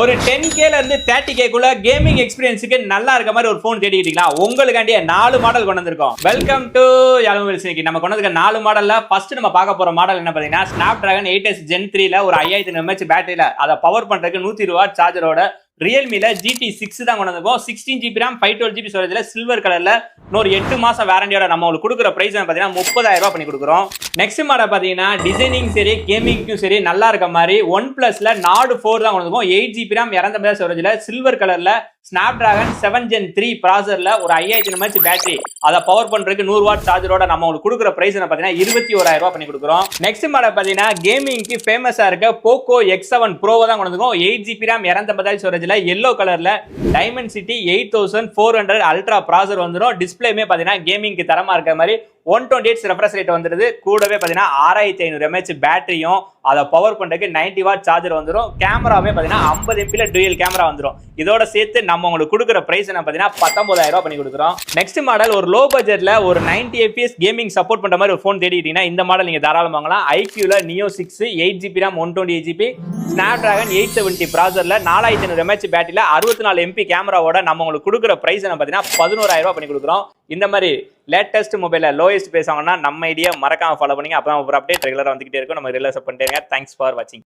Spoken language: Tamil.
ஒரு 10Kல இருந்து 30Kக்குள்ள கேமிங் எக்ஸ்பீரியன்ஸுக்கு நல்லா இருக்க மாதிரி ஒரு போன் தேடிக்கிட்டீங்களா? உங்களுக்காண்டியே 4 மாடல் கொண்டு வந்திருக்கோம். வெல்கம் டு யாலுமில்ஸ். இன்னைக்கு நம்ம கொண்டு வந்திருக்க 4 மாடல்ல ஃபர்ஸ்ட் நம்ம பார்க்க போற மாடல் என்ன பாத்தீங்கன்னா, Snapdragon 8s Gen 3ல ஒரு 5000 mAh பேட்டரியில அதை பவர் பண்றதுக்கு 120 வாட் சார்ஜரோட ரியல்மில GT6 தான் கொண்டு வந்திருக்கோம். 16GB RAM 512GB ஸ்டோரேஜ்ல சில்வர் கலர்ல இன்னொரு 8 மாசம் வாரண்டியோட நம்ம உங்களுக்கு கொடுக்குற பிரைஸ் பாத்தீங்கன்னா 30,000 ரூபாய் பண்ணி கொடுக்குறோம். நெக்ஸ்ட் மாடல் பாத்தீங்கன்னா டிசைனிங் சரி கேமிங்க்கும் சரி நல்லா இருக்க மாதிரி OnePlusல Nord 4 தான் கொண்டு வந்திருக்கோம். 8GB RAM 250 ஸ்டோரேஜ்ல சில்வர் கலர்ல Snapdragon 7 Gen 3 ப்ராசஸர்ல ஒரு 5000 mAh பேட்டரி அதை பவர் பண்றதுக்கு 100 வாட் சார்ஜரோட நம்ம உங்களுக்கு கொடுக்குற பிரைஸ் பாத்தீங்கன்னா 21,000 ரூபாய் பண்ணி கொடுக்குறோம். நெக்ஸ்ட் மாடல் பாத்தீங்கன்னா கேமிங்க்கு ஃபேமஸா இருக்க Poco X7 Pro தான் கொண்டு வந்திருக்கோம். 8GB RAM 250 ஸ்டோரேஜ்ல yellow கலர்ல Dimensity 8400 அல்ட்ரா ப்ராசஸர் வந்துரும். டிஸ்ப்ளேமே பாத்தீங்கன்னா கேமிங்க்கு தரமா இருக்க மாதிரி 128 ரெஃப்ரெஷ் ரேட் வந்துருது. கூடவே பாத்தீங்கன்னா 6500 mAh பேட்டரியும் அதை பவர் பண்றதுக்கு 90 வாட் சார்ஜர் வந்துரும். கேமராவே பாத்தீங்கன்னா 50 MP டூயல் கேமரா வந்துரும். இதோட சேர்த்து நம்ம உங்களுக்கு கொடுக்குற பிரைஸ் என்ன பாத்தீங்கன்னா 19,000 ரூபாய் பண்ணி கொடுக்குறோம். நெக்ஸ்ட் மாடல் ஒரு லோ பட்ஜெட்ல ஒரு 90 FPS கேமிங் சப்போர்ட் பண்ற மாதிரி ஒரு போன் தேடிட்டீங்கன்னா இந்த மாடல் நீங்க தாராளமா வாங்கலாம். IQல Neo 6 8GB RAM 128GB Snapdragon 870 ப்ராசஸர்ல 4500 mAh பேட்டரியில 64 MP கேமராவோட நம்ம உங்களுக்கு கொடுக்குற பிரைஸ் என்ன பாத்தீங்கன்னா 11,000 ரூபாய் பண்ணி கொடுக்குறோம். இந்த மாதிரி லேட்டஸ்ட் மொபைல லோயஸ்ட் பேசுவாங்கன்னா நம்ம ஐடியா மறக்காம ஃபாலோ பண்ணீங்க. அப்பதான் ஒரு அப்டேட் ரெகுலரா வந்துகிட்டே இருக்கும். நம்ம ரிலீஸ் பண்ணிட்டே இருங்க. தேங்க்ஸ் ஃபார் வாட்சிங்.